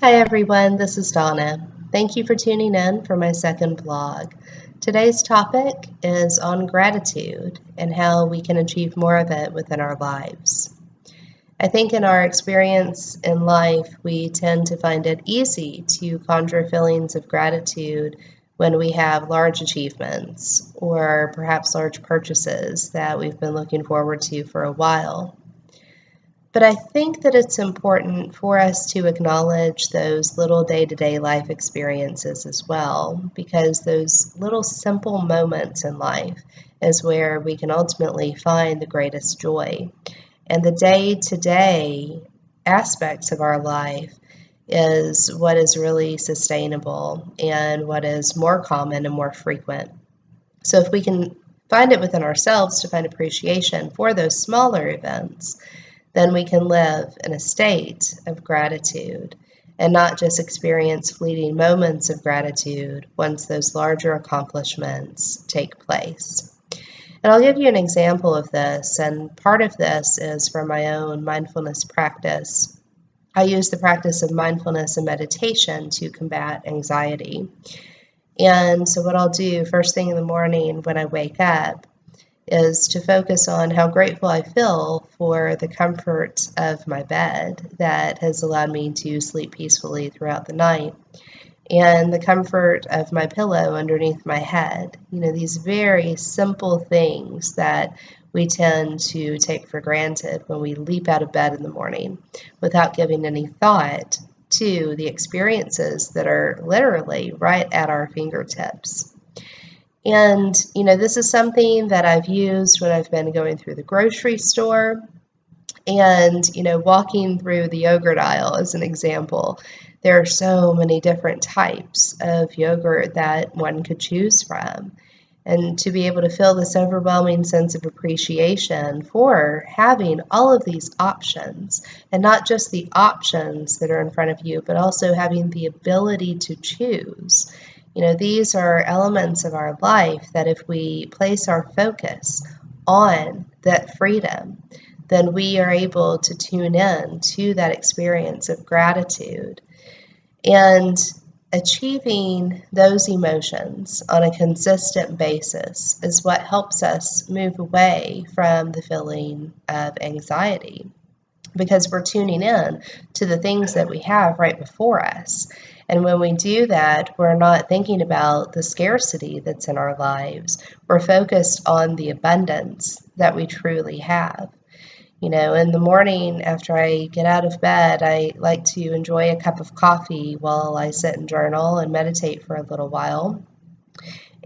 Hi everyone, this is Donna. Thank you for tuning in for my second vlog. Today's topic is on gratitude and how we can achieve more of it within our lives. I think in our experience in life, we tend to find it easy to conjure feelings of gratitude when we have large achievements or perhaps large purchases that we've been looking forward to for a while. But I think that it's important for us to acknowledge those little day-to-day life experiences as well, because those little simple moments in life is where we can ultimately find the greatest joy. And the day-to-day aspects of our life is what is really sustainable and what is more common and more frequent. So if we can find it within ourselves to find appreciation for those smaller events, then we can live in a state of gratitude and not just experience fleeting moments of gratitude once those larger accomplishments take place. And I'll give you an example of this, and part of this is from my own mindfulness practice. I use the practice of mindfulness and meditation to combat anxiety. And so what I'll do first thing in the morning when I wake up is to focus on how grateful I feel for the comfort of my bed that has allowed me to sleep peacefully throughout the night, and the comfort of my pillow underneath my head. You know, these very simple things that we tend to take for granted when we leap out of bed in the morning without giving any thought to the experiences that are literally right at our fingertips. And, you know, this is something that I've used when I've been going through the grocery store and, you know, walking through the yogurt aisle as an example. There are so many different types of yogurt that one could choose from. And to be able to feel this overwhelming sense of appreciation for having all of these options, and not just the options that are in front of you, but also having the ability to choose. You know, these are elements of our life that if we place our focus on that freedom, then we are able to tune in to that experience of gratitude. And achieving those emotions on a consistent basis is what helps us move away from the feeling of anxiety, because we're tuning in to the things that we have right before us. And when we do that, we're not thinking about the scarcity that's in our lives. We're focused on the abundance that we truly have. You know, in the morning after I get out of bed, I like to enjoy a cup of coffee while I sit and journal and meditate for a little while.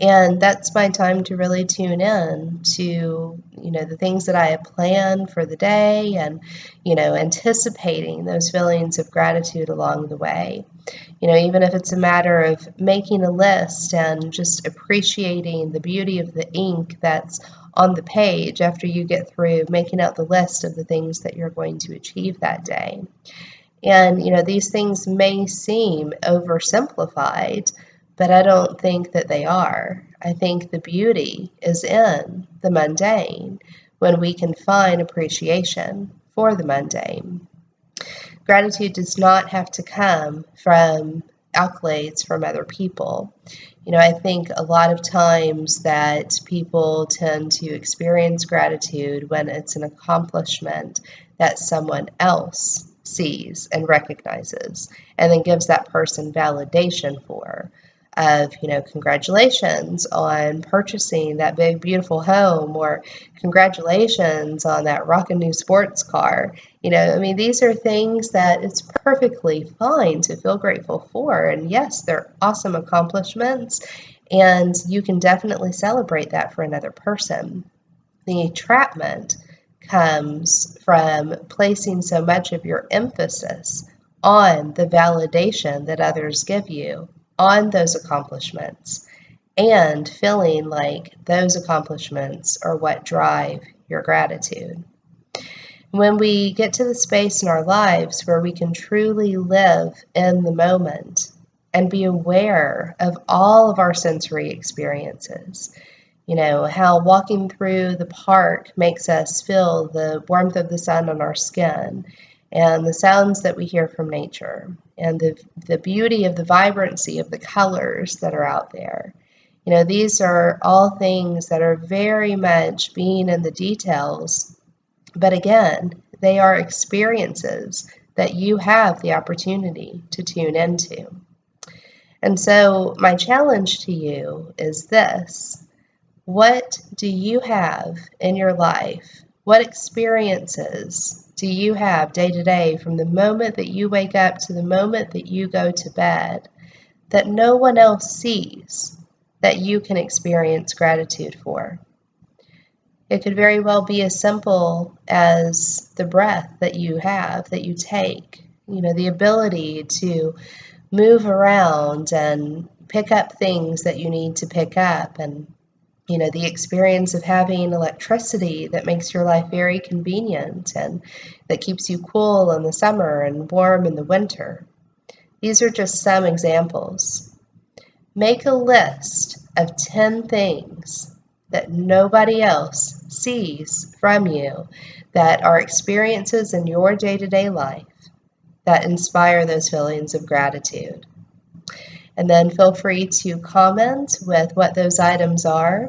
And that's my time to really tune in to, you know, the things that I have planned for the day and, you know, anticipating those feelings of gratitude along the way. You know, even if it's a matter of making a list and just appreciating the beauty of the ink that's on the page after you get through making out the list of the things that you're going to achieve that day. And, you know, these things may seem oversimplified, but I don't think that they are. I think the beauty is in the mundane when we can find appreciation for the mundane. Gratitude does not have to come from accolades from other people. You know, I think a lot of times that people tend to experience gratitude when it's an accomplishment that someone else sees and recognizes and then gives that person validation for. Of, you know, congratulations on purchasing that big, beautiful home, or congratulations on that rockin' new sports car. You know, I mean, these are things that it's perfectly fine to feel grateful for. And yes, they're awesome accomplishments, and you can definitely celebrate that for another person. The entrapment comes from placing so much of your emphasis on the validation that others give you on those accomplishments, and feeling like those accomplishments are what drive your gratitude. When we get to the space in our lives where we can truly live in the moment and be aware of all of our sensory experiences, you know, how walking through the park makes us feel the warmth of the sun on our skin, and the sounds that we hear from nature, and the beauty of the vibrancy of the colors that are out there. You know, these are all things that are very much being in the details, but again, they are experiences that you have the opportunity to tune into. And so my challenge to you is this: what do you have in your life? What experiences do you have day to day, from the moment that you wake up to the moment that you go to bed, that no one else sees, that you can experience gratitude for? It could very well be as simple as the breath that you have, that you take, you know, the ability to move around and pick up things that you need to pick up, and you know, the experience of having electricity that makes your life very convenient and that keeps you cool in the summer and warm in the winter. These are just some examples. Make a list of 10 things that nobody else sees from you, that are experiences in your day-to-day life that inspire those feelings of gratitude. And then feel free to comment with what those items are.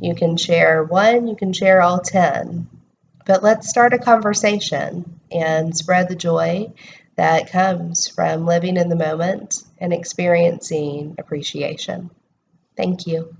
You can share one, you can share all 10. But let's start a conversation and spread the joy that comes from living in the moment and experiencing appreciation. Thank you.